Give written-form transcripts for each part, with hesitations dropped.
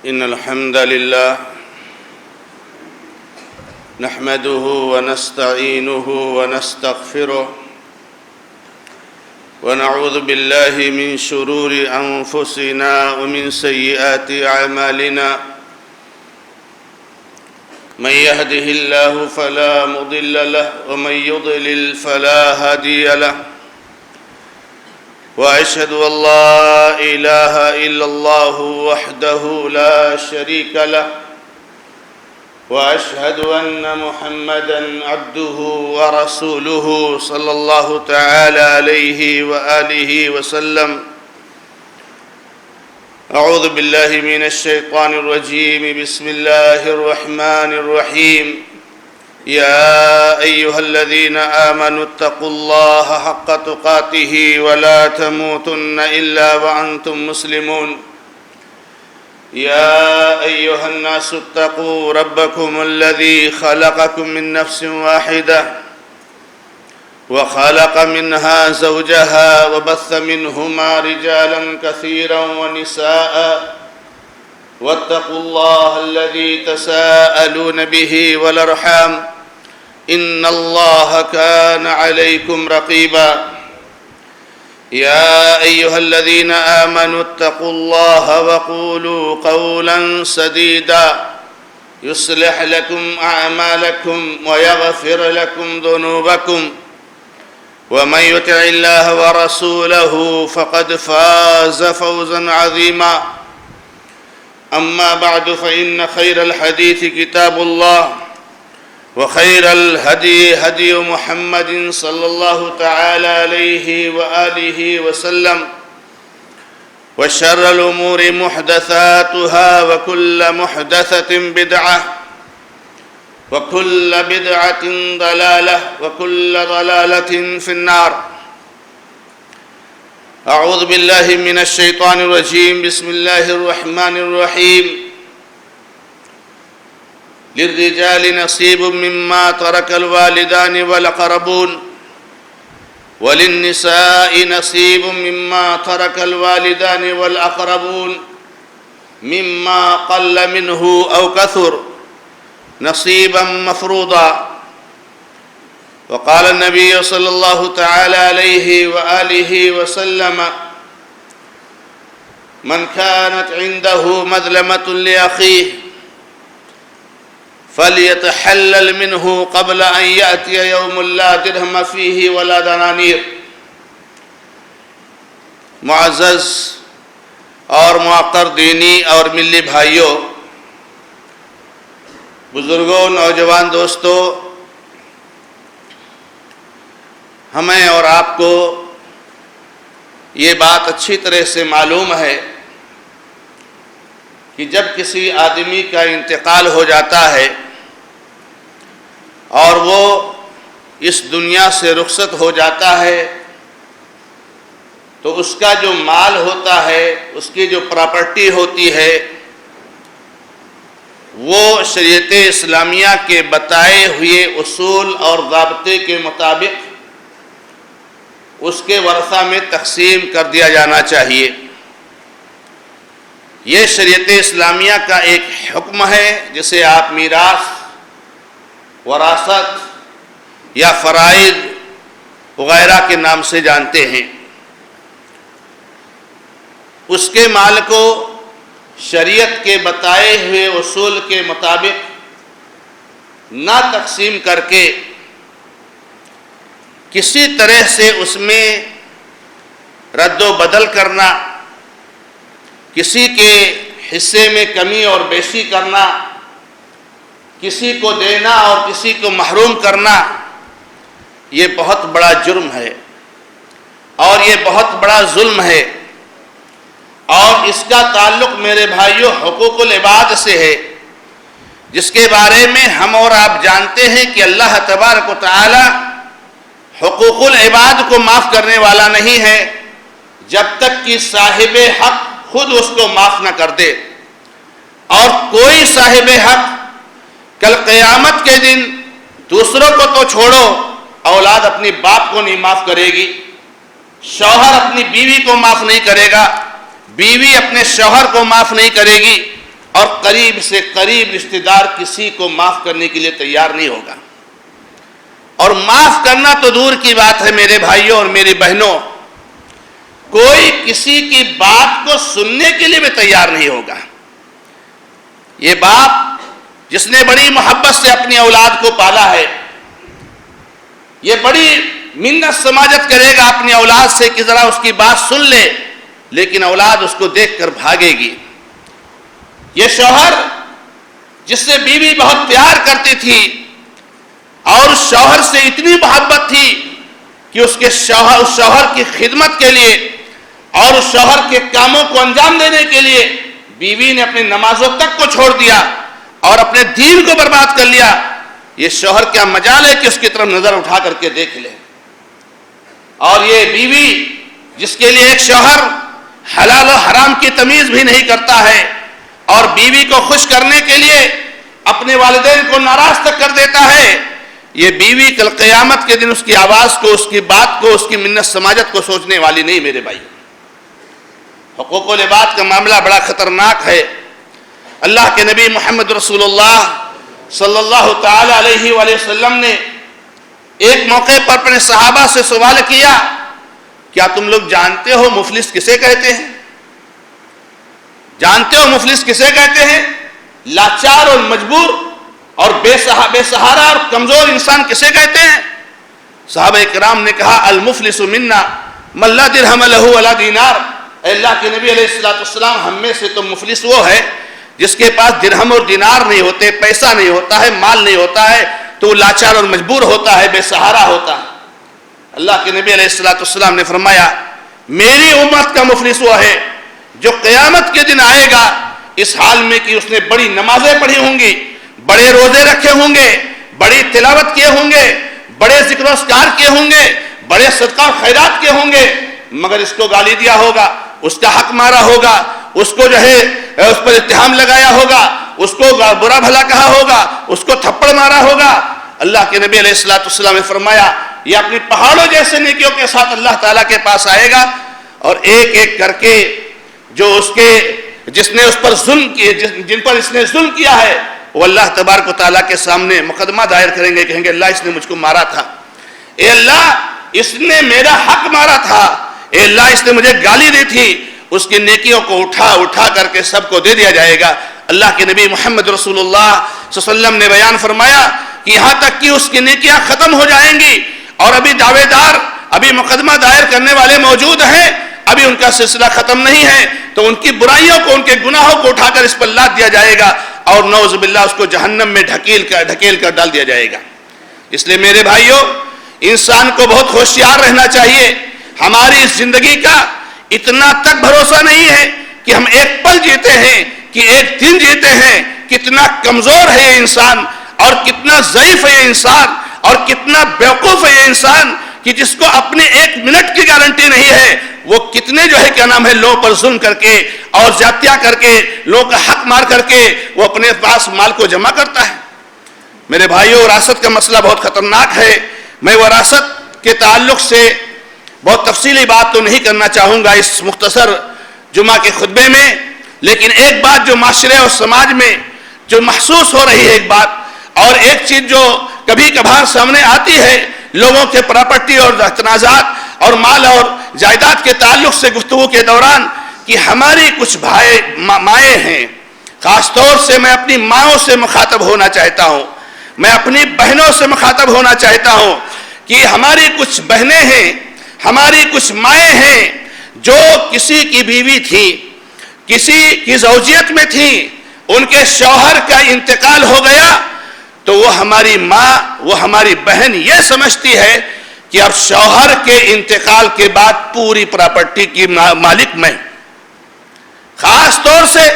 إن الحمد لله نحمده ونستعينه ونستغفره ونعوذ بالله من شرور أنفسنا ومن سيئات أعمالنا من يهده الله فلا مضل له ومن يضلل فلا هادي له وأشهد أن لا إله إلا الله وحده لا شريك له وأشهد أن محمدًا عبده ورسوله صلى الله تعالى عليه وآله وسلم. أعوذ بالله من الشيطان الرجيم. بسم الله الرحمن الرحيم. يا أيها الذين آمنوا اتقوا الله حق تقاته ولا تموتن إلا وأنتم مسلمون. يا أيها الناس اتقوا ربكم الذي خلقكم من نفس واحدة وخلق منها زوجها وبث منهما رجالا كثيرا ونساء واتقوا الله الذي تساءلون به والأرحام إن الله كان عليكم رقيبا. يا أيها الذين آمنوا اتقوا الله وقولوا قولا سديدا يصلح لكم أعمالكم ويغفر لكم ذنوبكم ومن يطع الله ورسوله فقد فاز فوزا عظيما. أما بعد فإن خير الحديث كتاب الله وخير الهدي هدي محمد صلى الله تعالى عليه وآله وسلم وشر الأمور محدثاتها وكل محدثة بدعة وكل بدعة ضلالة وكل ضلالة في النار. أعوذ بالله من الشيطان الرجيم. بسم الله الرحمن الرحيم. للرجال نصيب مما ترك الوالدان والأقربون وللنساء نصيب مما ترك الوالدان والأقربون مما قل منه أو كثر نصيبا مفروضا. وقال النبي صلى الله تعالى عليه وآله وسلم من كانت عنده مظلمة لأخيه فليتحلل منه قبل أن يأتي يوم لا درهم فيه ولا دنانیر. معزز اور معقر دینی اور ملی بھائیوں، بزرگوں، نوجوان دوستوں، ہمیں اور آپ کو یہ بات اچھی طرح سے معلوم ہے کہ جب کسی آدمی کا انتقال ہو جاتا ہے اور وہ اس دنیا سے رخصت ہو جاتا ہے تو اس کا جو مال ہوتا ہے، اس کی جو پراپرٹی ہوتی ہے، وہ شریعت اسلامیہ کے بتائے ہوئے اصول اور ضابطے کے مطابق اس کے ورثہ میں تقسیم کر دیا جانا چاہیے. یہ شریعت اسلامیہ کا ایک حکم ہے جسے آپ میراث، وراثت یا فرائض وغیرہ کے نام سے جانتے ہیں. اس کے مال کو شریعت کے بتائے ہوئے اصول کے مطابق نہ تقسیم کر کے کسی طرح سے اس میں رد و بدل کرنا، کسی کے حصے میں کمی اور بیشی کرنا، کسی کو دینا اور کسی کو محروم کرنا، یہ بہت بڑا جرم ہے اور یہ بہت بڑا ظلم ہے. اور اس کا تعلق میرے بھائیوں حقوق العباد سے ہے، جس کے بارے میں ہم اور آپ جانتے ہیں کہ اللہ تبارک و تعالی حقوق العباد کو معاف کرنے والا نہیں ہے جب تک کہ صاحب حق خود اس کو معاف نہ کر دے. اور کوئی صاحب حق کل قیامت کے دن دوسروں کو تو چھوڑو، اولاد اپنی باپ کو نہیں معاف کرے گی، شوہر اپنی بیوی کو معاف نہیں کرے گا، بیوی اپنے شوہر کو معاف نہیں کرے گی، اور قریب سے قریب رشتہ دار کسی کو معاف کرنے کے لیے تیار نہیں ہوگا. اور معاف کرنا تو دور کی بات ہے میرے بھائیوں اور میری بہنوں، کوئی کسی کی بات کو سننے کے لیے بھی تیار نہیں ہوگا. یہ باپ جس نے بڑی محبت سے اپنی اولاد کو پالا ہے، یہ بڑی منت سماجت کرے گا اپنی اولاد سے کہ ذرا اس کی بات سن لے، لیکن اولاد اس کو دیکھ کر بھاگے گی. یہ شوہر جس سے بیوی بہت پیار کرتی تھی اور اس شوہر سے اتنی محبت تھی کہ اس شوہر کی خدمت کے لیے اور اس شوہر کے کاموں کو انجام دینے کے لیے بیوی نے اپنی نمازوں تک کو چھوڑ دیا اور اپنے دین کو برباد کر لیا. یہ شوہر کیا مجال ہے کہ اس کی طرف نظر اٹھا کر کے دیکھ لے. اور یہ بیوی جس کے لیے ایک شوہر حلال و حرام کی تمیز بھی نہیں کرتا ہے اور بیوی کو خوش کرنے کے لیے اپنے والدین کو ناراض تک کر دیتا ہے، یہ بیوی کل قیامت کے دن اس کی آواز کو، اس کی بات کو، اس کی منت سماجت کو سوچنے والی نہیں میرے بھائی. حقوق العباد کا معاملہ بڑا خطرناک ہے. اللہ کے نبی محمد رسول اللہ صلی اللہ تعالی علیہ وآلہ وسلم نے ایک موقع پر اپنے صحابہ سے سوال کیا، کیا تم لوگ جانتے ہو مفلس کسے کہتے ہیں؟ جانتے ہو مفلس کسے کہتے ہیں؟ لاچار اور مجبور اور بے سہارا اور کمزور انسان کسے کہتے ہیں؟ صحابہ اکرام نے کہا المفلس منا من لا درہم لہ ولا دینار. اے اللہ کے نبی علیہ السلام، ہم میں سے تو مفلس وہ ہے جس کے پاس درہم اور دینار نہیں ہوتے، پیسہ نہیں ہوتا ہے، مال نہیں ہوتا ہے، تو وہ لاچار اور مجبور ہوتا ہے، بے سہارا ہوتا ہے. اللہ کے نبی علیہ السلام نے فرمایا میری امت کا مفلس وہ ہے جو قیامت کے دن آئے گا اس حال میں کہ اس نے بڑی نمازیں پڑھی ہوں گی، بڑے روزے رکھے ہوں گے، بڑی تلاوت کیے ہوں گے، بڑے ذکر و اذکار کیے ہوں گے، بڑے صدقہ و خیرات کیے ہوں گے، مگر اس کو گالی دیا ہوگا، اس کا حق مارا ہوگا، اس کو جو ہے اس پر اتہام لگایا ہوگا، اس کو برا بھلا کہا ہوگا، اس کو تھپڑ مارا ہوگا. اللہ کے نبی علیہ السلام نے فرمایا یہ اپنی پہاڑوں جیسے نیکیوں کے ساتھ اللہ تعالیٰ کے پاس آئے گا اور ایک ایک کر کے جو جس نے اس پر ظلم کیے، جن پر اس نے ظلم کیا ہے، وہ اللہ تبارک و تعالیٰ کے سامنے مقدمہ دائر کریں گے، کہیں گے اللہ اس نے مجھ کو مارا تھا، اے اللہ اس نے میرا حق مارا تھا، اے اللہ اس نے مجھے گالی دی تھی. اس کی نیکیوں کو اٹھا کر کے سب کو دے دیا جائے گا. اللہ کے نبی محمد رسول اللہ صلی اللہ علیہ وسلم نے بیان فرمایا کہ یہاں تک کہ اس کی نیکیاں ختم ہو جائیں گی اور ابھی دعوے دار، ابھی مقدمہ دائر کرنے والے موجود ہیں، ابھی ان کا سلسلہ ختم نہیں ہے، تو ان کی برائیوں کو، ان کے گناہوں کو اٹھا کر اس پر لاد دیا جائے گا اور نعوذ باللہ اس کو جہنم میں ڈھکیل کر ڈال دیا جائے گا. اس لیے میرے بھائیوں، انسان کو بہت ہوشیار رہنا چاہیے. ہماری زندگی کا اتنا تک بھروسہ نہیں ہے کہ ہم ایک پل جیتے ہیں کہ ایک دن جیتے ہیں. کتنا کمزور ہے یہ انسان اور کتنا ضعیف ہے یہ انسان اور کتنا بیوقوف ہے یہ انسان کہ جس کو اپنے ایک منٹ کی گارنٹی نہیں ہے. وہ کتنے جو ہے کیا نام ہے لوگوں پر ظلم کر کے اور زیادتیاں کر کے لوگوں کا حق مار کر کے وہ اپنے پاس مال کو جمع کرتا ہے. میرے بھائیوں، وراثت کا مسئلہ بہت خطرناک ہے. میں وراثت کے تعلق سے بہت تفصیلی بات تو نہیں کرنا چاہوں گا اس مختصر جمعہ کے خطبے میں، لیکن ایک بات جو معاشرے اور سماج میں جو محسوس ہو رہی ہے، ایک بات اور ایک چیز جو کبھی کبھار سامنے آتی ہے لوگوں کے پراپرٹی اور تنازعات اور مال اور جائیداد کے تعلق سے گفتگو کے دوران، کہ ہماری کچھ مائیں ہیں. خاص طور سے میں اپنی ماؤں سے مخاطب ہونا چاہتا ہوں، میں اپنی بہنوں سے مخاطب ہونا چاہتا ہوں کہ ہماری کچھ بہنیں ہیں، ہماری کچھ مائیں ہیں جو کسی کی بیوی تھی، کسی کی زوجیت میں تھی، ان کے شوہر کا انتقال ہو گیا تو وہ ہماری ماں، وہ ہماری بہن یہ سمجھتی ہے کہ اب شوہر کے انتقال کے بعد پوری پراپرٹی کی مالک میں. خاص طور سے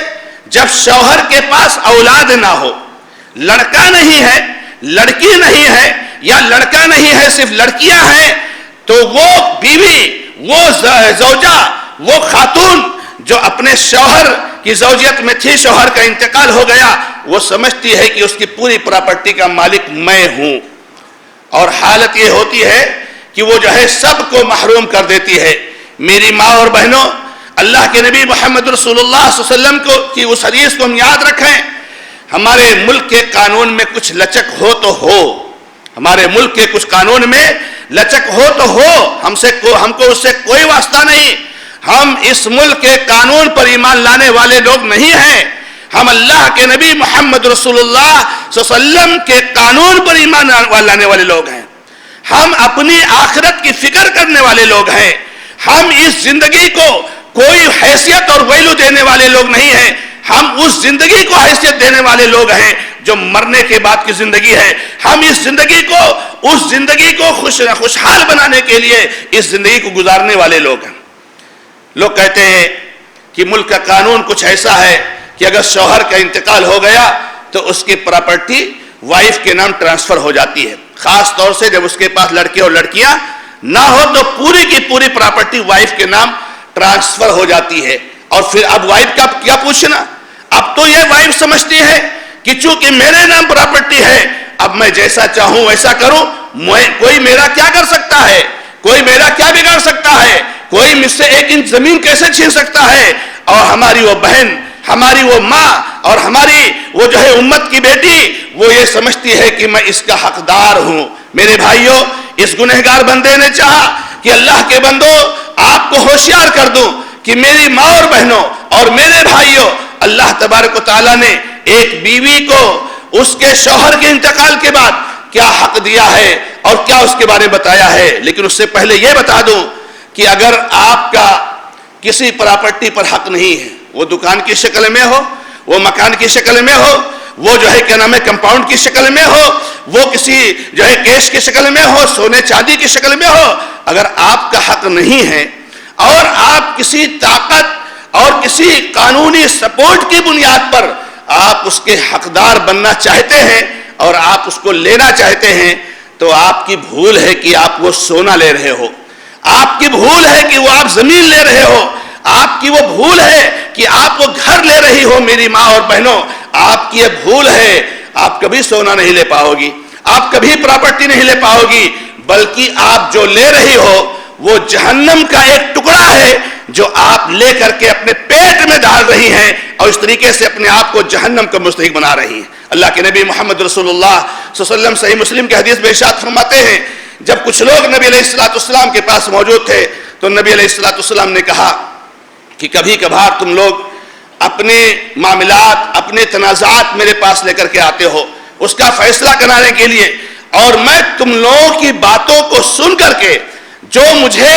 جب شوہر کے پاس اولاد نہ ہو، لڑکا نہیں ہے، لڑکی نہیں ہے، یا لڑکا نہیں ہے صرف لڑکیاں ہیں، تو وہ بیوی، وہ زوجہ، وہ خاتون جو اپنے شوہر کی زوجیت میں تھی، شوہر کا انتقال ہو گیا، وہ سمجھتی ہے کہ اس کی پوری پراپرٹی کا مالک میں ہوں. اور حالت یہ ہوتی ہے کہ وہ جو ہے سب کو محروم کر دیتی ہے. میری ماں اور بہنوں، اللہ کے نبی محمد رسول اللہ صلی اللہ علیہ وسلم کی اس حدیث کو ہم یاد رکھیں. ہمارے ملک کے قانون میں کچھ لچک ہو تو ہو، ہمارے ملک کے کچھ قانون میں لچک ہو تو ہو، ہم کو اس سے کوئی واسطہ نہیں. ہم اس ملک کے قانون پر ایمان لانے والے لوگ نہیں ہیں، ہم اللہ کے نبی محمد رسول اللہ صلی اللہ علیہ وسلم کے قانون پر ایمان لانے والے لوگ ہیں. ہم اپنی آخرت کی فکر کرنے والے لوگ ہیں. ہم اس زندگی کو کوئی حیثیت اور ویلو دینے والے لوگ نہیں ہیں. ہم اس زندگی کو حیثیت دینے والے لوگ ہیں جو مرنے کے بعد کی زندگی ہے. ہم اس زندگی کو خوشحال بنانے کے لیے اس زندگی کو گزارنے والے لوگ ہیں. لوگ کہتے ہیں کہ ملک کا قانون کچھ ایسا ہے کہ اگر شوہر کا انتقال ہو گیا تو اس کی پراپرٹی وائف کے نام ٹرانسفر ہو جاتی ہے. خاص طور سے جب اس کے پاس لڑکے اور لڑکیاں نہ ہو تو پوری کی پوری پراپرٹی وائف کے نام ٹرانسفر ہو جاتی ہے. اور پھر اب وائف کا کیا پوچھنا؟ اب تو یہ وائف سمجھتی ہے کہ چونکہ میرے نام پراپرٹی ہے اب میں جیسا چاہوں ویسا کروں، کوئی میرا کیا کر سکتا ہے، کوئی میرا کیا بگاڑ سکتا ہے، کوئی مجھ سے 1 انچ زمین کیسے چھین سکتا ہے. اور ہماری وہ بہن، ہماری وہ ماں اور ہماری وہ جو ہے امت کی بیٹی، وہ یہ سمجھتی ہے کہ میں اس کا حقدار ہوں. میرے بھائیوں، اس گنہگار بندے نے چاہا کہ اللہ کے بندو آپ کو ہوشیار کر دوں کہ میری ماں اور بہنوں اور میرے بھائیوں، اللہ تبارک و تعالیٰ نے ایک بیوی کو اس کے شوہر کے انتقال کے بعد کیا حق دیا ہے اور کیا اس کے بارے میں بتایا ہے. لیکن اس سے پہلے یہ بتا دوں کہ اگر آپ کا کسی پراپرٹی پر حق نہیں ہے، وہ دکان کی شکل میں ہو، وہ مکان کی شکل میں ہو، وہ جو ہے کیا نام ہے کمپاؤنڈ کی شکل میں ہو، وہ کسی جو ہے کیش کی شکل میں ہو، سونے چاندی کی شکل میں ہو، اگر آپ کا حق نہیں ہے اور آپ کسی طاقت اور کسی قانونی سپورٹ کی بنیاد پر آپ اس کے حقدار بننا چاہتے ہیں اور آپ اس کو لینا چاہتے ہیں، تو آپ کی بھول ہے کہ آپ وہ سونا لے رہے ہو، آپ کی بھول ہے کہ وہ آپ زمین لے رہے ہو، آپ کی وہ بھول ہے کہ آپ وہ گھر لے رہی ہو. میری ماں اور بہنوں، آپ کی یہ بھول ہے. آپ کبھی سونا نہیں لے پاؤ گی، آپ کبھی پراپرٹی نہیں لے پاؤ گی، بلکہ آپ جو لے رہی ہو وہ جہنم کا ایک ٹکڑا ہے جو آپ لے کر کے اپنے پیٹ میں ڈال رہی ہیں اور اس طریقے سے اپنے آپ کو جہنم کا مستحق بنا رہی ہیں. اللہ کے نبی محمد رسول اللہ صلی اللہ علیہ وسلم صحیح مسلم کی حدیث میں ارشاد فرماتے ہیں، جب کچھ لوگ نبی علیہ السلام کے پاس موجود تھے تو نبی علیہ السلام نے کہا کہ کبھی کبھار تم لوگ اپنے معاملات، اپنے تنازعات میرے پاس لے کر کے آتے ہو اس کا فیصلہ کرانے کے لیے، اور میں تم لوگوں کی باتوں کو سن کر کے جو مجھے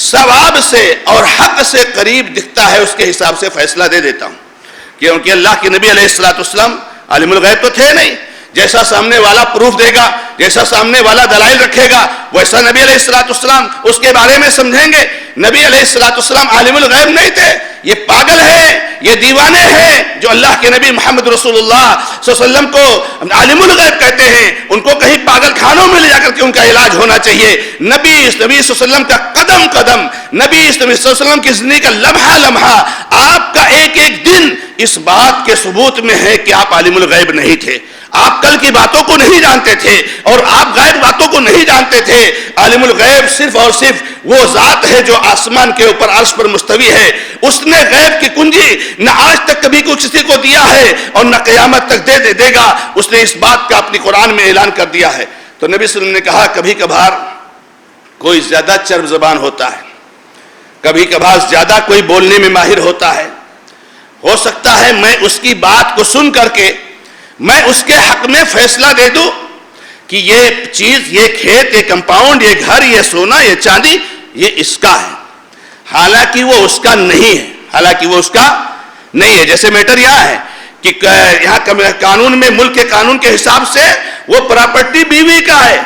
ثواب سے اور حق سے قریب دکھتا ہے اس کے حساب سے فیصلہ دے دیتا ہوں. کیونکہ اللہ کے نبی علیہ السلام عالم الغیب تو تھے نہیں. جیسا سامنے والا پروف دے گا، جیسا سامنے والا دلائل رکھے گا، ویسا نبی علیہ السلام اس کے بارے میں سمجھیں گے. نبی علیہ السلام عالم الغیب نہیں تھے. یہ پاگل ہیں، یہ دیوانے ہیں جو اللہ کے نبی محمد رسول اللہ صلی اللہ علیہ وسلم کو عالم الغیب کہتے ہیں. ان کو کہیں پاگل خانوں میں لے جا کر کے ان کا علاج ہونا چاہیے. نبی صلی اللہ علیہ وسلم کا قدم قدم، نبی صلی اللہ علیہ وسلم کی زندگی کا لمحہ لمحہ، آپ کا ایک ایک دن اس بات کے ثبوت میں ہے کہ آپ عالم الغیب نہیں تھے. آپ کل کی باتوں کو نہیں جانتے تھے اور آپ غیب باتوں کو نہیں جانتے تھے. عالم الغیب صرف اور صرف وہ ذات ہے جو آسمان کے اوپر عرش پر مستوی ہے. اس نے غیب کی کنجی نہ آج تک کبھی کوئی کسی کو دیا ہے اور نہ قیامت تک دے گا. اس نے اس بات کا اپنی قرآن میں اعلان کر دیا ہے. تو نبی صلی اللہ علیہ وسلم نے کہا کبھی کبھار کوئی زیادہ چرب زبان ہوتا ہے، کبھی کبھار زیادہ کوئی بولنے میں ماہر ہوتا ہے. ہو سکتا ہے میں اس کی بات کو سن کر کے میں اس کے حق میں فیصلہ دے دوں کہ یہ چیز، یہ کھیت، یہ کمپاؤنڈ، یہ گھر، یہ سونا، یہ چاندی، یہ اس کا ہے، حالانکہ وہ اس کا نہیں ہے. حالانکہ وہ اس کا نہیں ہے. جیسے میٹر یہاں ہے کہ یہاں قانون میں، ملک کے قانون کے حساب سے وہ پراپرٹی بیوی کا ہے،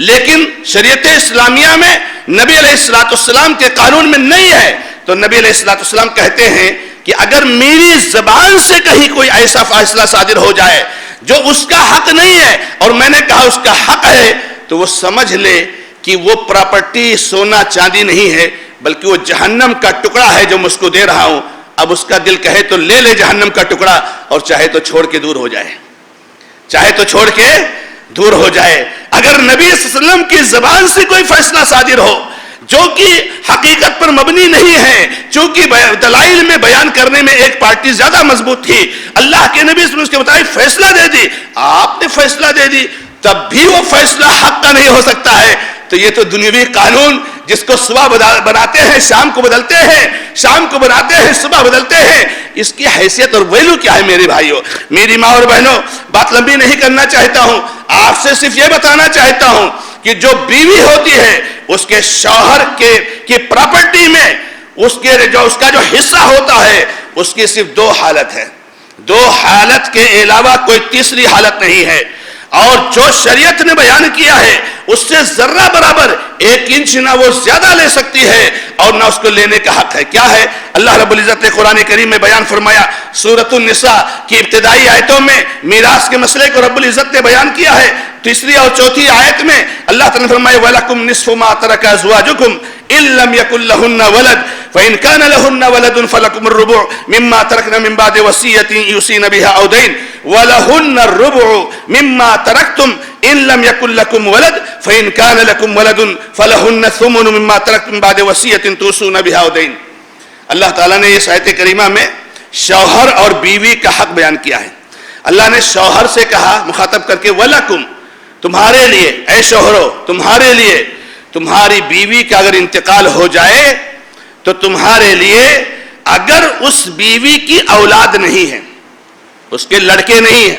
لیکن شریعت اسلامیہ میں نبی علیہ السلام کے قانون میں نہیں ہے. تو نبی علیہ السلام کہتے ہیں کہ اگر میری زبان سے کہیں کوئی ایسا فیصلہ صادر ہو جائے جو اس کا حق نہیں ہے اور میں نے کہا اس کا حق ہے، تو وہ سمجھ لے کہ وہ پراپرٹی سونا چاندی نہیں ہے بلکہ وہ جہنم کا ٹکڑا ہے جو میں اس کو دے رہا ہوں. اب اس کا دل کہے تو لے لے جہنم کا ٹکڑا، اور چاہے تو چھوڑ کے دور ہو جائے، چاہے تو چھوڑ کے دور ہو جائے. اگر نبی صلی اللہ علیہ وسلم کی زبان سے کوئی فیصلہ صادر ہو جو کہ حقیقت پر مبنی نہیں ہے، چونکہ دلائل میں بیان کرنے میں ایک پارٹی زیادہ مضبوط تھی، اللہ کے نبی صلی اللہ علیہ وسلم اس کے مطابق فیصلہ دے دی، آپ نے فیصلہ دے دی، تب بھی وہ فیصلہ حق کا نہیں ہو سکتا ہے۔ تو یہ تو دنیاوی قانون جس کو صبح بناتے ہیں شام کو بدلتے ہیں، شام کو بناتے ہیں صبح بدلتے ہیں، اس کی حیثیت اور ویلو کیا ہے میرے بھائیوں، میری ماں اور بہنوں؟ بات لمبی نہیں کرنا چاہتا ہوں، آپ سے صرف یہ بتانا چاہتا ہوں کہ جو بیوی ہوتی ہے اس کے شوہر کی پراپرٹی میں اس کا جو حصہ ہوتا ہے اس کی صرف دو حالت ہے، دو حالت کے علاوہ کوئی تیسری حالت نہیں ہے، اور جو شریعت نے بیان کیا ہے اس سے ذرہ برابر 1 انچ نہ وہ زیادہ لے سکتی ہے اور نہ اس کو لینے کا حق ہے۔ کیا ہے؟ اللہ رب العزت نے قرآن کریم میں بیان فرمایا، سورۃ النساء کی ابتدائی آیتوں میں میراث کے مسئلے کو رب العزت نے بیان کیا ہے۔ تیسری اور چوتھی آیت میں اللہ تعالیٰ نے فرمایا وَلَكُمْ نِصْفُ مَا تَرَكَ أَزْوَاجُكُمْ إِن لَّمْ يَكُن لَّهُنَّ وَلَدٌ فَإِن كَانَ لَهُنَّ وَلَدٌ فَلَكُمُ الرُّبُعُ مِمَّا تَرَكْنَ مِن بَعْدِ وَصِيَّةٍ يُوصِينَ بِهَا أَوْ دَيْنٍ وَلَهُنَّ الرُّبُعُ مِمَّا تَرَكْتُمْ إِن لَّمْ يَكُن لَّكُمْ وَلَدٌ فَإِن كَانَ لَكُمْ وَلَدٌ فَلَهُنَّ الثُّمُنُ مِمَّا تَرَكْتُم مِن بَعْدِ وَصِيَّةٍ تُوصُونَ بِهَا أَوْ دَيْنٍ۔ اللہ تعالیٰ نے اس آیت کریمہ میں شوہر اور بیوی کا حق بیان کیا ہے۔ اللہ نے شوہر سے کہا مخاطب کر کے وَلَكُمْ، تمہارے لیے اے شوہرو، تمہارے لیے، تمہاری بیوی کا اگر انتقال ہو جائے تو تمہارے لیے اگر اس بیوی کی اولاد نہیں ہے، اس کے لڑکے نہیں ہیں،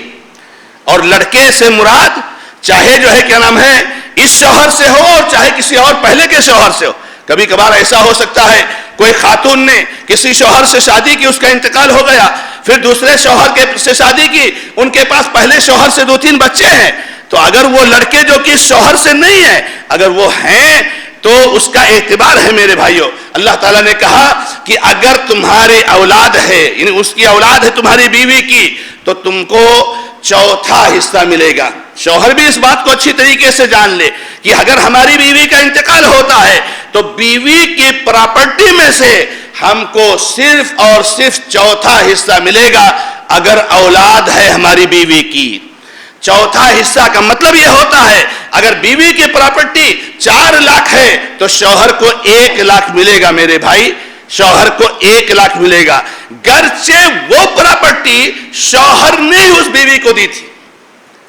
اور لڑکے سے مراد چاہے جو ہے کیا نام ہے اس شوہر سے ہو اور چاہے کسی اور پہلے کے شوہر سے ہو۔ کبھی کبھار ایسا ہو سکتا ہے کوئی خاتون نے کسی شوہر سے شادی کی، اس کا انتقال ہو گیا، پھر دوسرے شوہر سے شادی کی، ان کے پاس پہلے شوہر سے 2-3 بچے ہیں، تو اگر وہ لڑکے جو کہ شوہر سے نہیں ہیں اگر وہ ہیں تو اس کا اعتبار ہے میرے بھائیوں۔ اللہ تعالیٰ نے کہا کہ اگر تمہاری اولاد ہے، یعنی اس کی اولاد ہے تمہاری بیوی کی، تو تم کو چوتھا حصہ ملے گا۔ شوہر بھی اس بات کو اچھی طریقے سے جان لے کہ اگر ہماری بیوی کا انتقال ہوتا ہے تو بیوی کی پراپرٹی میں سے ہم کو صرف اور صرف چوتھا حصہ ملے گا اگر اولاد ہے ہماری بیوی کی۔ چوتھا حصہ کا مطلب یہ ہوتا ہے اگر بیوی کی پراپرٹی 4 لاکھ ہے تو شوہر کو 1 لاکھ ملے گا میرے بھائی، شوہر کو 1 لاکھ ملے گا، گرچہ وہ پراپرٹی شوہر نے ہی اس بیوی کو دی تھی،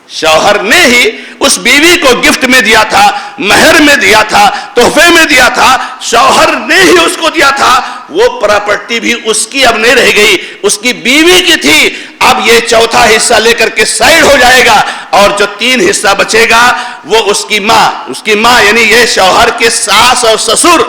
شوہر نے ہی اس بیوی کو گفٹ میں دیا تھا، مہر میں دیا تھا، تحفے میں دیا تھا، شوہر نے ہی اس کو دیا تھا، وہ پراپرٹی بھی اس کی اب نہیں رہ گئی، اس کی بیوی کی تھی، اب یہ چوتھا حصہ لے کر کے سائیڈ ہو جائے گا، اور جو 3 حصہ بچے گا وہ اس کی ماں یعنی یہ شوہر کے ساس اور سسر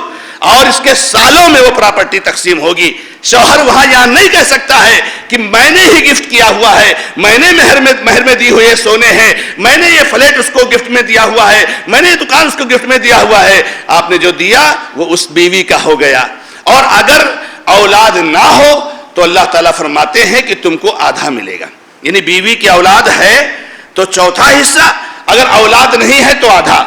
اور اس کے سالوں میں وہ پراپرٹی تقسیم ہوگی۔ شوہر وہاں یہاں نہیں کہہ سکتا ہے کہ میں نے ہی گفٹ کیا ہوا ہے، میں نے مہر میں دی ہوئے سونے ہیں، میں نے یہ فلیٹ اس کو گفٹ میں دیا ہوا ہے، میں نے یہ دکان اس کو گفٹ میں دیا ہوا ہے۔ آپ نے جو دیا وہ اس بیوی کا ہو گیا، اور اگر اولاد نہ ہو تو اللہ تعالیٰ فرماتے ہیں کہ تم کو آدھا ملے گا، یعنی بیوی کی اولاد ہے تو چوتھا حصہ، اگر اولاد نہیں ہے تو آدھا۔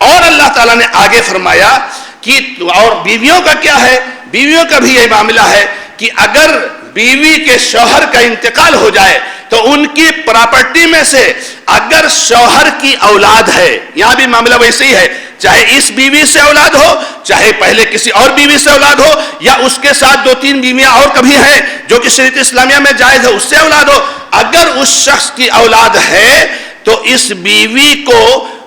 اور اللہ تعالیٰ نے آگے فرمایا کہ اور بیویوں کا کیا ہے؟ بیویوں کا بھی یہ معاملہ ہے کہ اگر بیوی کے شوہر کا انتقال ہو جائے تو ان کی پراپرٹی میں سے اگر شوہر کی اولاد ہے، یہاں بھی معاملہ ویسے ہی ہے، چاہے اس بیوی سے اولاد ہو، چاہے پہلے کسی اور بیوی سے اولاد ہو، یا اس کے ساتھ 2-3 بیویاں اور کبھی ہیں جو کہ شریعت اسلامیہ میں جائز ہے، اس سے اولاد ہو، اگر اس شخص کی اولاد ہے تو اس بیوی کو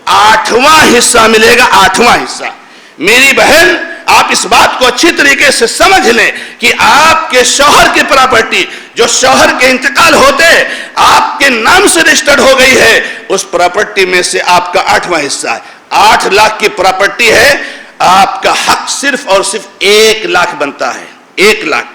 8واں حصہ ملے گا، 8واں حصہ۔ میری بہن آپ اس بات کو اچھی طریقے سے سمجھ لیں کہ آپ کے شوہر کی پراپرٹی جو شوہر کے انتقال ہوتے آپ کے نام سے رجسٹرڈ ہو گئی ہے، اس پراپرٹی میں سے آپ کا 8واں حصہ ہے۔ 8 لاکھ کی پراپرٹی ہے، آپ کا حق صرف اور صرف 1 لاکھ بنتا ہے، 1 لاکھ۔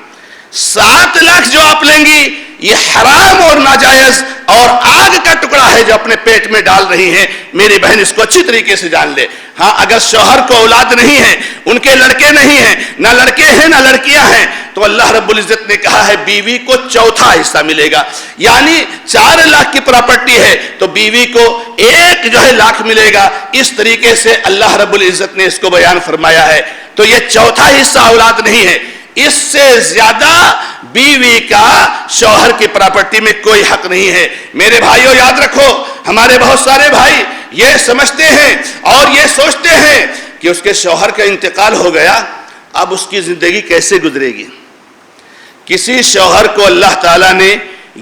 7 لاکھ جو آپ لیں گی یہ حرام اور ناجائز اور آگ کا ٹکڑا ہے جو اپنے پیٹ میں ڈال رہی ہیں۔ میری بہن اس کو اچھی طریقے سے جان لے۔ ہاں اگر شوہر کو اولاد نہیں ہے، ان کے لڑکے نہیں ہیں، نہ لڑکے ہیں نہ لڑکیاں ہیں، تو اللہ رب العزت نے کہا ہے بیوی کو چوتھا حصہ ملے گا، یعنی 4 لاکھ کی پراپرٹی ہے تو بیوی کو 1 لاکھ ملے گا۔ اس طریقے سے اللہ رب العزت نے اس کو بیان فرمایا ہے۔ تو یہ چوتھا حصہ اولاد نہیں ہے، اس سے زیادہ بیوی کا شوہر کی پراپرٹی میں کوئی حق نہیں ہے۔ میرے بھائیوں یاد رکھو، ہمارے بہت سارے بھائی یہ سمجھتے ہیں اور یہ سوچتے ہیں کہ اس کے شوہر کا انتقال ہو گیا، اب اس کی زندگی کیسے گزرے گی؟ کسی شوہر کو اللہ تعالیٰ نے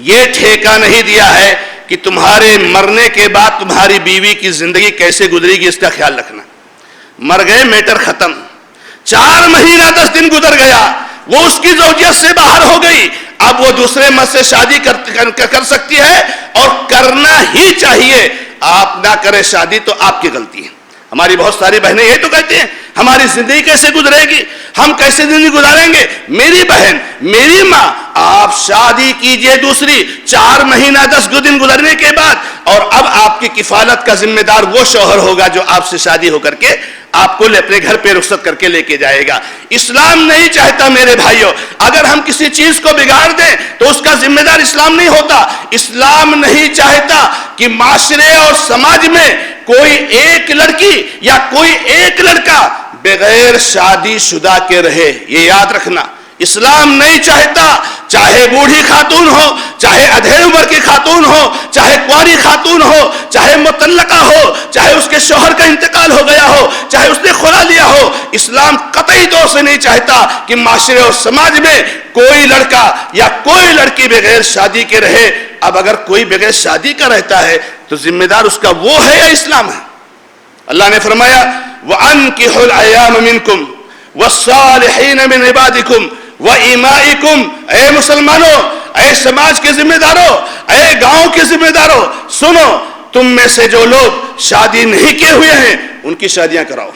یہ ٹھیکہ نہیں دیا ہے کہ تمہارے مرنے کے بعد تمہاری بیوی کی زندگی کیسے گزرے گی، اس کا خیال رکھنا۔ مر گئے، میٹر ختم، 4 مہینہ 10 دن گزر گیا، وہ اس کی زوجیت سے باہر ہو گئی، اب وہ دوسرے مرد سے شادی کر سکتی ہے اور کرنا ہی چاہیے۔ آپ نہ کرے شادی تو آپ کی غلطی ہے۔ ہماری بہت ساری بہنیں یہ تو کہتی ہیں ہماری زندگی کیسے گزرے گی، ہم کیسے زندگی گزاریں گے؟ میری بہن، میری ماں، آپ شادی کیجئے دوسری 4 مہینہ 10 دن گزرنے کے بعد، اور اب آپ کی کفالت کا ذمہ دار وہ شوہر ہوگا جو آپ سے شادی ہو کر کے آپ کو اپنے گھر پہ رخصت کر کے لے کے جائے گا۔ اسلام نہیں چاہتا میرے بھائیوں، اگر ہم کسی چیز کو بگاڑ دیں تو اس کا ذمہ دار اسلام نہیں ہوتا۔ اسلام نہیں چاہتا کہ معاشرے اور سماج میں کوئی ایک لڑکی یا کوئی ایک لڑکا بغیر شادی شدہ کے رہے، یہ یاد رکھنا۔ اسلام نہیں چاہتا، چاہے بوڑھی خاتون ہو، چاہے ادھیڑ عمر کی خاتون ہو، چاہے کواری خاتون ہو، چاہے مطلقہ ہو، چاہے اس کے شوہر کا انتقال ہو گیا ہو، چاہے اس نے خلا لیا ہو، اسلام قطعی طور سے نہیں چاہتا کہ معاشرے اور سماج میں کوئی لڑکا یا کوئی لڑکی بغیر شادی کے رہے۔ اب اگر کوئی بغیر شادی کا رہتا ہے تو ذمہ دار اس کا وہ ہے یا اسلام ہے؟ اللہ نے فرمایا وَأَنْكِحُوا الْأَيَامَ مِنْكُمْ وَالصَّالِحِينَ مِنْ عِبَادِكُمْ وَإِمَائِكُمْ۔ اے مسلمانوں، اے سماج کے ذمہ داروں، اے گاؤں کے ذمہ داروں، سنو، تم میں سے جو لوگ شادی نہیں کیے ہوئے ہیں ان کی شادیاں کراؤ،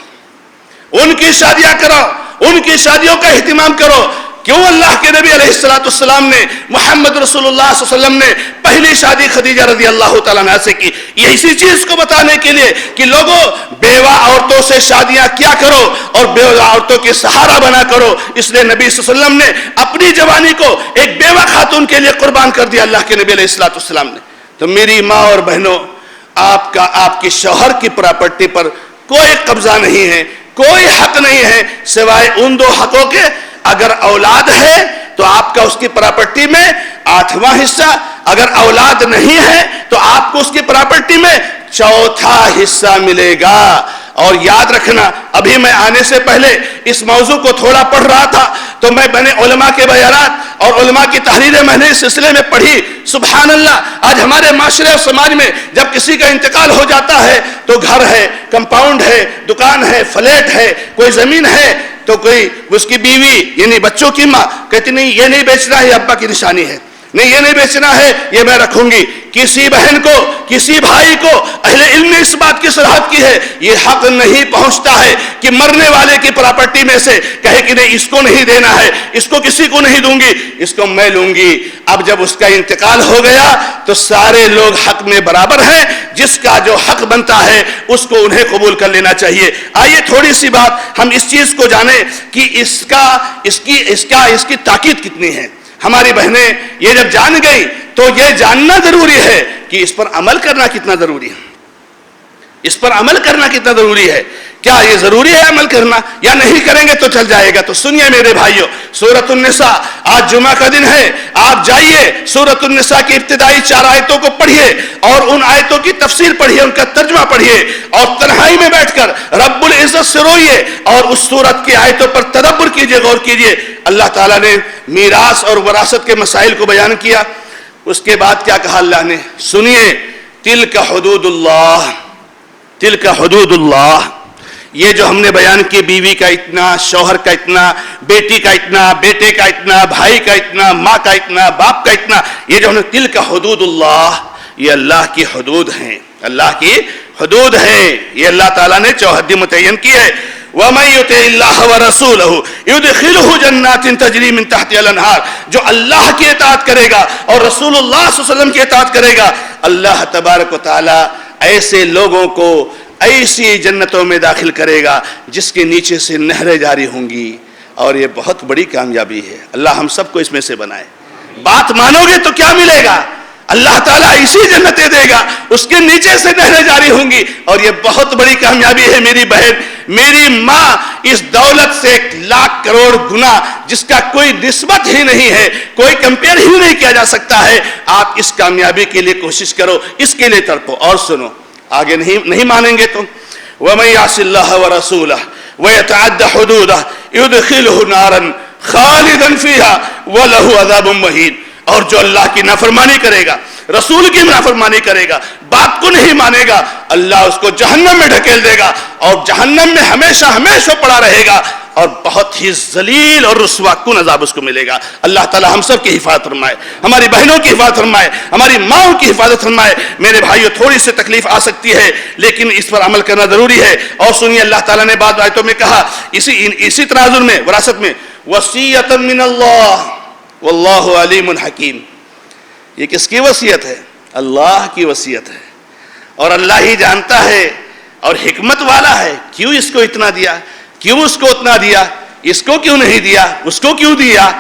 ان کی شادیاں کراؤ، ان کی شادیوں کا اہتمام کرو۔ کیوں اللہ کے نبی علیہ السلام نے، محمد رسول اللہ صلی اللہ علیہ وسلم نے پہلی شادی خدیجہ رضی اللہ تعالیٰ عنہا سے کی؟ یہ اسی چیز کو بتانے کے لیے کہ لوگوں، بیوہ عورتوں سے شادیاں کیا کرو اور بیوہ عورتوں کے سہارا بنا کرو۔ اس لیے نبی صلی اللہ علیہ وسلم نے اپنی جوانی کو ایک بیوہ خاتون کے لیے قربان کر دیا، اللہ کے نبی علیہ السلام نے۔ تو میری ماں اور بہنوں، آپ کی شوہر کی پراپرٹی پر کوئی قبضہ نہیں ہے، کوئی حق نہیں ہے سوائے ان 2 حقوں کے۔ اگر اولاد ہے تو آپ کا اس کی پراپرٹی میں 8واں حصہ، اگر اولاد نہیں ہے تو آپ کو اس کی پراپرٹی میں 4تھا حصہ ملے گا۔ اور یاد رکھنا، ابھی میں آنے سے پہلے اس موضوع کو تھوڑا پڑھ رہا تھا تو میں بنے علماء کے بیانات اور علماء کی تحریریں میں نے اس سلسلے میں پڑھی۔ سبحان اللہ، آج ہمارے معاشرے اور سماج میں جب کسی کا انتقال ہو جاتا ہے تو گھر ہے، کمپاؤنڈ ہے، دکان ہے، فلیٹ ہے، کوئی زمین ہے، تو کوئی اس کی بیوی یعنی بچوں کی ماں کہتی نہیں یہ نہیں بیچنا ہے، یہ ابا کی نشانی ہے، نہیں یہ نہیں بیچنا ہے، یہ میں رکھوں گی۔ کسی بہن کو، کسی بھائی کو اہل علم نے اس بات کی صراحت کی ہے، یہ حق نہیں پہنچتا ہے کہ مرنے والے کی پراپرٹی میں سے کہے کہ نہیں اس کو نہیں دینا ہے، اس کو کسی کو نہیں دوں گی، اس کو میں لوں گی۔ اب جب اس کا انتقال ہو گیا تو سارے لوگ حق میں برابر ہیں، جس کا جو حق بنتا ہے اس کو انہیں قبول کر لینا چاہیے۔ آئیے تھوڑی سی بات ہم اس چیز کو جانیں کہ اس کی تاکید کتنی ہے۔ ہماری بہنیں یہ جب جان گئی تو یہ جاننا ضروری ہے کہ اس پر عمل کرنا کتنا ضروری ہے، اس پر عمل کرنا کتنا ضروری ہے۔ کیا یہ ضروری ہے عمل کرنا یا نہیں کریں گے تو چل جائے گا؟ تو سنیے میرے بھائیوں، سورۃ النساء، آج جمعہ کا دن ہے، آپ جائیے سورۃ النساء کی ابتدائی 4 آیتوں کو پڑھیے اور ان آیتوں کی تفسیر پڑھیے، ان کا ترجمہ پڑھیے اور تنہائی میں بیٹھ کر رب العزت سے روئیے اور اس سورت کی آیتوں پر تدبر کیجیے، غور کیجیے۔ اللہ تعالیٰ نے میراث اور وراثت کے مسائل کو بیان کیا، اس کے بعد کیا کہا اللہ نے؟ سنیے، تلک حدود اللہ، تلک حدود اللہ۔ یہ جو ہم نے بیان کی، بیوی کا اتنا، شوہر کا اتنا، بیٹی کا اتنا، بیٹے کا اتنا، بھائی کا اتنا، ماں کا اتنا، باپ کا اتنا، یہ جو ہم نے تلک حدود اللہ، یہ اللہ کی حدود ہیں، اللہ کی حدود ہیں، یہ اللہ تعالیٰ نے چوحدی متعین کی ہے۔ وَمَن يُطِعِ اللَّهَ وَرَسُولَهُ يُدْخِلْهُ جَنَّاتٍ تَجْرِي مِن تَحْتِهَا الْأَنْهَارُ، جو اللہ کی اطاعت کرے گا اور رسول اللہ صلی اللہ علیہ وسلم کی اطاعت کرے گا، اللہ تبارک و تعالیٰ ایسے لوگوں کو ایسی جنتوں میں داخل کرے گا جس کے نیچے سے نہریں جاری ہوں گی، اور یہ بہت بڑی کامیابی ہے۔ اللہ ہم سب کو اس میں سے بنائے۔ بات مانو گے تو کیا ملے گا؟ اللہ تعالیٰ اسی جنتیں دے گا، اس کے نیچے سے نہریں جاری ہوں گی، اور یہ بہت بڑی کامیابی ہے میری بہن، میری ماں۔ اس دولت سے 1,00,000 کروڑ گنا، جس کا کوئی نسبت ہی نہیں ہے، کوئی کمپیئر ہی نہیں کیا جا سکتا ہے۔ آپ اس کامیابی کے لیے کوشش کرو، اس کے لیے تڑپو۔ اور سنو، آگے نہیں مانیں گے تو وَمَن يَعْصِ اللَّهَ وَرَسُولَهُ ويتعدى حدوده يدخله نارا خالدا فيها وله عذاب مهين. اور جو اللہ کی نافرمانی کرے گا، رسول کی نافرمانی کرے گا، بات کو نہیں مانے گا، اللہ اس کو جہنم میں ڈھکیل دے گا اور جہنم میں ہمیشہ ہمیشہ پڑا رہے گا اور بہت ہی ذلیل اور رسوا کن عذاب اس کو ملے گا. اللہ تعالی ہم سب کی حفاظت فرمائے، ہماری بہنوں کی حفاظت فرمائے، ہماری ماؤں کی حفاظت فرمائے. میرے بھائیو، تھوڑی سی تکلیف آ سکتی ہے لیکن اس پر عمل کرنا ضروری ہے. اور سنیے، اللہ تعالیٰ نے بعض آیتوں میں کہا، اسی تناظر میں، وراثت میں، وصیۃ من اللہ واللہ علیم حکیم. یہ کس کی وصیت ہے؟ اللہ کی وصیت ہے، اور اللہ ہی جانتا ہے اور حکمت والا ہے. کیوں اس کو اتنا دیا، کیوں اس کو اتنا دیا، اس کو کیوں نہیں دیا، اس کو کیوں دیا،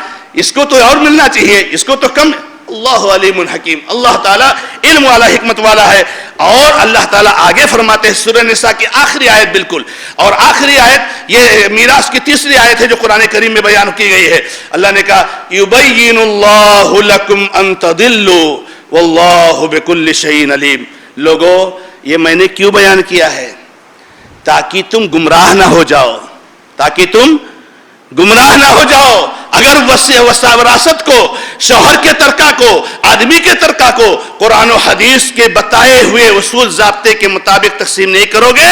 اس کو تو اور ملنا چاہیے، اس کو تو کم. اللہ علیم حکیم، اللہ تعالیٰ علم والا، حکمت والا ہے. اور اللہ تعالیٰ آگے فرماتے ہیں سورہ نساء کی آخری آیت، بالکل، اور آخری آیت یہ میراث کی تیسری آیت ہے جو قرآن کریم میں بیان کی گئی ہے. اللہ نے کہا یبین اللہ لکم ان تضلوا واللہ بکل شیء علیم. لوگو، یہ میں نے کیوں بیان کیا ہے؟ تاکہ تم گمراہ نہ ہو جاؤ، تاکہ تم گمراہ نہ ہو جاؤ. اگر وراثت کو، شوہر کے ترکہ کو، آدمی کے ترکہ کو قرآن و حدیث کے بتائے ہوئے اصول ضابطے کے مطابق تقسیم نہیں کرو گے،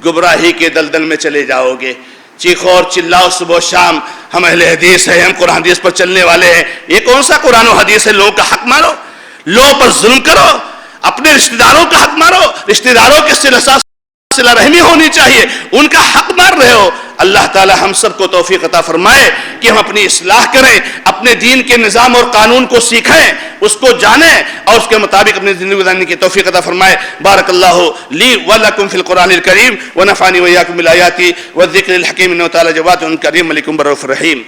گمراہی کے دلدل میں چلے جاؤ گے. چیخو اور چلاؤ صبح و شام، ہم اہل حدیث ہیں، ہم قرآن حدیث پر چلنے والے ہیں. یہ کون سا قرآن و حدیث ہے؟ لوگوں کا حق مارو، لوگوں پر ظلم کرو، اپنے رشتہ داروں کا حق مارو. رشتہ داروں کے صلہ رحمی ہونی چاہیے، ان کا حق مار رہے ہو. اللہ تعالی ہم سب کو توفیق عطا فرمائے کہ ہم اپنی اصلاح کریں، اپنے دین کے نظام اور قانون کو سیکھیں، اس کو جانیں اور اس کے مطابق اپنی زندگی گزارنے کی توفیق عطا فرمائے. بارک اللہ لی ولکم فی القرآن الکریم ونفعنی وإیاکم بالآیات والذکر الحکیم انہ تعالی جواد کریم ملک رؤوف رحیم.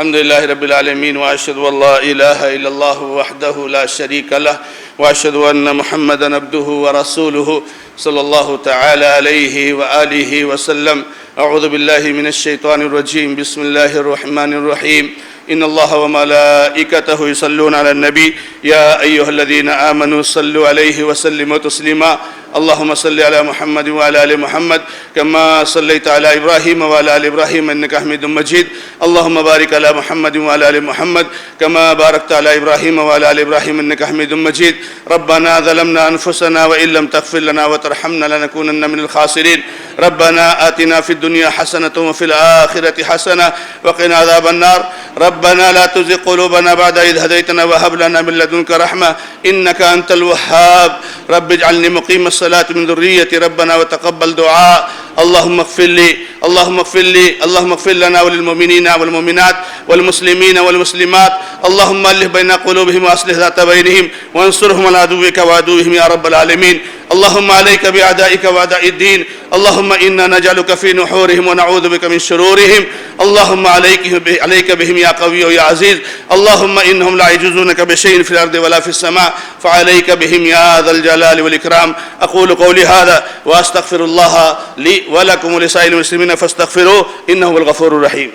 الحمد لله رب العالمين واشهد ان لا اله الا الله وحده لا شريك له واشهد ان محمدا عبده ورسوله صلى الله تعالى عليه واله وسلم. اعوذ بالله من الشيطان الرجيم. بسم الله الرحمن الرحيم. ان الله وملائكته يصلون على النبي يا ايها الذين امنوا صلوا عليه وسلموا تسليما. اللهم صل على محمد وعلى ال محمد كما صليت على ابراهيم وعلى ال ابراهيم انك حميد مجيد. اللهم بارك على محمد وعلى ال محمد كما باركت على ابراهيم وعلى ال ابراهيم انك حميد مجيد. ربنا ظلمنا انفسنا وان لم تغفر لنا وترحمنا لنكونن من الخاسرين. ربنا آتنا في الدنيا حسنة وفي الآخرة حسنة وقنا عذاب النار. ربنا لا تزغ قلوبنا بعد إذ هديتنا وهب لنا من لدنك رحمة إنك أنت الوهاب. رب اجعلني مقيم الصلاة من ذريتي ربنا وتقبل دعاء. اللهم اغفر لي، اللهم اغفر لي، اللهم اغفر لنا وللمؤمنين والمؤمنات والمسلمين والمسلمات. اللهم ألف بين قلوبهم وأصلح ذات بينهم وانصرهم على عدوك وعدوهم يا رب العالمين. اللهم عليك بأعدائك وأعداء الدين. اللهم إنا نجعلك في نحورهم ونعوذ بك من شرورهم. اللهم عليك بهم يا قوي يا عزيز. اللهم إنهم لا يجوزونك بشيء في الأرض ولا في السماء فعليك بهم يا ذا الجلال والإكرام. أقول قولي هذا وأستغفر الله لي ولكم ولسائر المسلمين فاستغفروه إنه هو الغفور الرحيم.